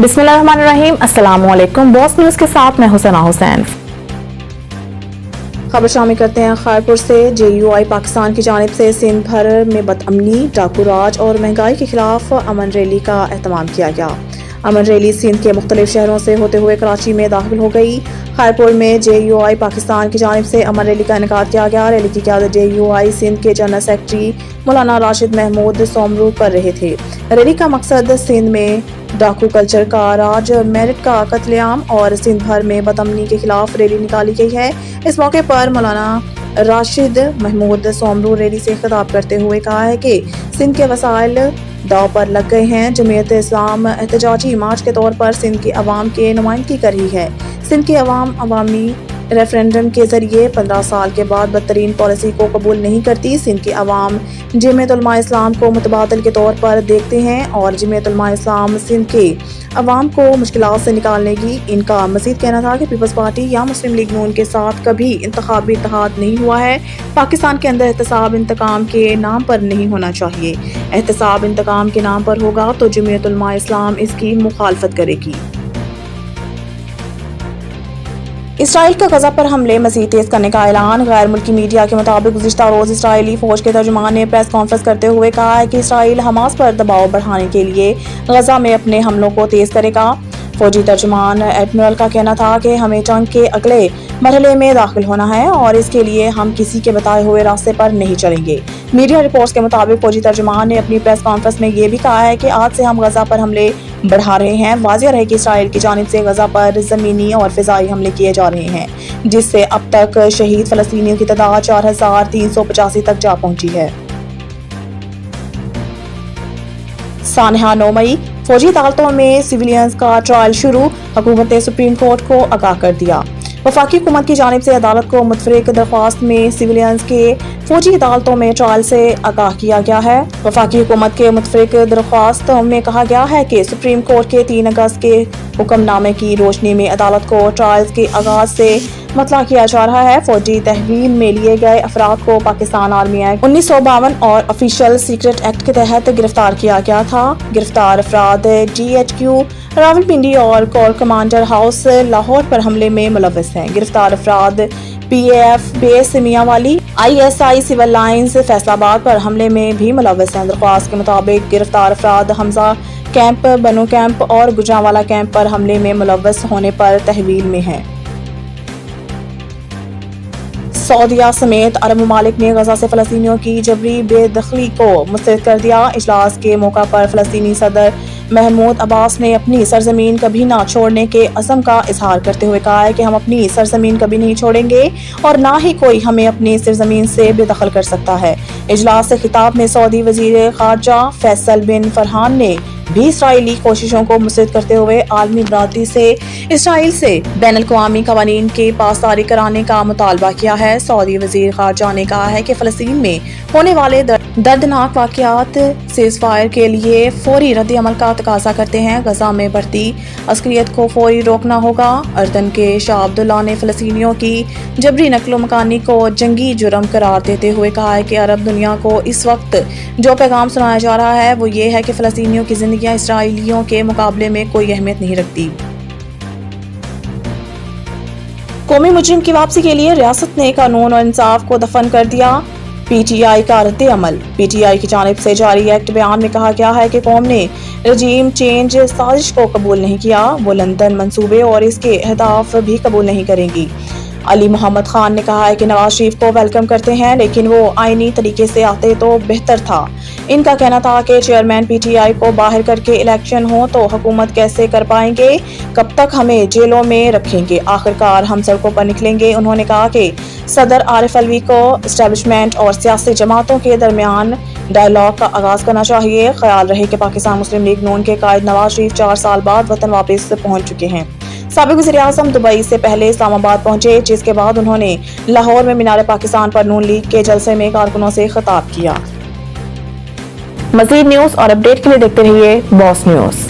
बिस्मिल्लाहिर्रहमानिर्रहीम। अस्सलाम वालेकुम। बॉस न्यूज़ के साथ मैं हुसैना हुसैन। खबर शामिल करते हैं खैरपुर से। JUI पाकिस्तान की जानिब से सिंध भर में बदअमनी, डाकू राज और महंगाई के खिलाफ अमन रैली का एहतमाम किया गया। अमन रैली सिंध के मुख्तलिफ शहरों से होते हुए कराची में दाखिल हो गई। खैरपुर में JUI पाकिस्तान की जानिब से अमन रैली का इनेकाद किया गया। रैली की क़यादत JUI सिंध के जनरल सेक्रेटरी मौलाना राशिद महमूद सोमरू कर रहे थे। रैली का मकसद सिंध में डाकू कल्चर का राज, मेरिट का कत्लेआम और सिंध भर में बदअमनी के खिलाफ रैली निकाली गई है। इस मौके पर मौलाना राशिद महमूद सोमरू रैली से खिताब करते हुए कहा है कि सिंध के वसाइल दाव पर लग गए हैं। जमीयत इस्लाम एहतजाजी मार्च के तौर पर सिंध की अवाम के नुमाइंदगी कर रही है। सिंध की अवाम अवामी रेफरेंडम के जरिए 15 साल के बाद बदतरीन पॉलिसी को कबूल नहीं करती। सिंध की अवाम जमीयत उलमा इस्लाम को मुतबादिल के तौर पर देखते हैं और जमीयत उलमा इस्लाम सिंध के अवाम को मुश्किलात से निकालने की। इनका मजीद कहना था कि पीपल्स पार्टी या मुस्लिम लीग नून के साथ कभी इंतखाबी इत्तेहाद नहीं हुआ है। पाकिस्तान के अंदर एहतसाब इंतकाम के नाम पर नहीं होना चाहिए। एहतसाब इंतकाम के नाम पर होगा तो जमीयत उलमा इस्लाम इसकी मुखालफत करेगी। इसराइल का गजा पर हमले मज़ीद तेज करने का ऐलान। गैर मुल्की मीडिया के मुताबिक गुज़िश्ता रोज़ इसराइली फौज के तर्जुमान ने प्रेस कॉन्फ्रेंस करते हुए कहा है कि इसराइल हमास पर दबाव बढ़ाने के लिए गजा में अपने हमलों को तेज करेगा। फौजी तर्जुमान एडमिरल का कहना था कि हमें जंग के अगले मरहले में दाखिल होना है और इसके लिए हम किसी के बताए हुए रास्ते पर नहीं चलेंगे। मीडिया रिपोर्ट्स के मुताबिक फौजी तर्जुमान ने अपनी प्रेस कॉन्फ्रेंस में ये भी कहा है कि आज से हम गजा पर हमले बढ़ा रहे हैं। वाज़ेह रहे कि इसराइल की जानिब से गजा पर ज़मीनी और फ़िज़ाई हमले किए जा रहे हैं, जिससे अब तक शहीद फ़लस्तीनियों की तादाद 4385 तक जा पहुंची है। सानहा 9 मई, फौजी अदालतों में सिविलियंस का ट्रायल शुरू। हुकूमत ने सुप्रीम कोर्ट को आगाह कर दिया। वफाकी हुकूमत की जानिब से अदालत को मुतफरिक दरख्वास्त में सिविलियंस के फौजी अदालतों में ट्रायल से आगाह किया गया है। वफाकी हुकूमत के मुतफरिक दरख्वास्त में कहा गया है कि सुप्रीम कोर्ट के 3 अगस्त के हुक्मनामे की रोशनी में अदालत को ट्रायल्स के आगाज से मतला किया जा रहा है। फौजी तहवील में लिए गए अफराद को पाकिस्तान आर्मी एक्ट 1952 और ऑफिशियल सीक्रेट एक्ट के तहत गिरफ्तार किया गया था। गिरफ्तार अफराद GHQ रावलपिंडी और कोर कमांडर हाउस लाहौर पर हमले में मुलव्वस हैं। गिरफ्तार अफराद PAF base Mianwali, ISI civil lines Faisalabad पर हमले में भी मुलव्वस हैं। दरख्वास्त के मुताबिक गिरफ्तार अफराद हमजा कैंप, बनो कैंप और गुजरांवाला कैंप पर हमले में मुलव्वस होने पर तहवील में हैं। सऊदीया समेत अरब ममालिक ने गजा से फ़लस्तीनियों की जबरी बेदखली को मुस्तरद कर दिया। इजलास के मौका पर फ़लस्तीनी सदर महमूद अब्बास ने अपनी सरजमीन कभी ना छोड़ने के अज़म का इजहार करते हुए कहा है कि हम अपनी सरजमीन कभी नहीं छोड़ेंगे और ना ही कोई हमें अपनी सरजमीन से बेदखल कर सकता है। इजलास से खिताब में सऊदी वज़ीर ख़ारजा फैसल बिन फरहान ने भी इसराइली कोशिशों को मुस्तरद करते हुए आलमी बरादरी से इसराइल से बैनुल-अक़वामी क़वानीन के पासदारी कराने का मुतालबा किया है। सऊदी वज़ीर ख़ारजा ने कहा है कि फ़लस्तीन में होने वाले दर्दनाक वाक़यात सीज़फायर के लिए फौरी रद्द अमल का तकाज़ा करते हैं। गजा में बढ़ती अस्करियत को फौरी रोकना होगा। अर्दन के शाह अब्दुल्ला ने फ़लस्तीनियों की जबरी नकलो मकानी को जंगी जुर्म करार देते हुए कहा है कि अरब दुनिया को इस वक्त जो पैगाम सुनाया जा रहा है वो ये है कि फ़लस्तीनियों की ज़िंदगियाँ इसराइलियों के मुकाबले में कोई अहमियत नहीं रखती। कौमी मुजरिम की वापसी के लिए रियासत ने कानून और इंसाफ को दफन कर दिया। PTI का रद्द अमल। PTI की जानिब से जारी एक्ट बयान में कहा गया है कि कौम ने रजीम चेंज साजिश को कबूल नहीं किया। वो लंदन मंसूबे और इसके अहदाफ भी कबूल नहीं करेंगी। अली मोहम्मद खान ने कहा है कि नवाज शरीफ को वेलकम करते हैं लेकिन वो आईनी तरीके से आते तो बेहतर था। इनका कहना था कि चेयरमैन PTI को बाहर करके इलेक्शन हो तो हुकूमत कैसे कर पाएंगे, कब तक हमें जेलों में रखेंगे, आखिरकार हम सड़कों पर निकलेंगे। उन्होंने कहा कि सदर आरिफ अलवी को एस्टेब्लिशमेंट और सियासी जमातों के दरमियान डायलॉग का आगाज करना चाहिए। ख्याल रहे कि पाकिस्तान मुस्लिम लीग नून के कायद नवाज शरीफ 4 साल बाद वतन वापस पहुंच चुके हैं। साबिक वज़ीर-ए-आज़म दुबई से पहले इस्लामाबाद पहुंचे, जिसके बाद उन्होंने लाहौर में मीनार पाकिस्तान पर नून लीग के जलसे में कारकुनों से खिताब किया। मज़ीद न्यूज़ और अपडेट के लिए देखते रहिए बॉस न्यूज़।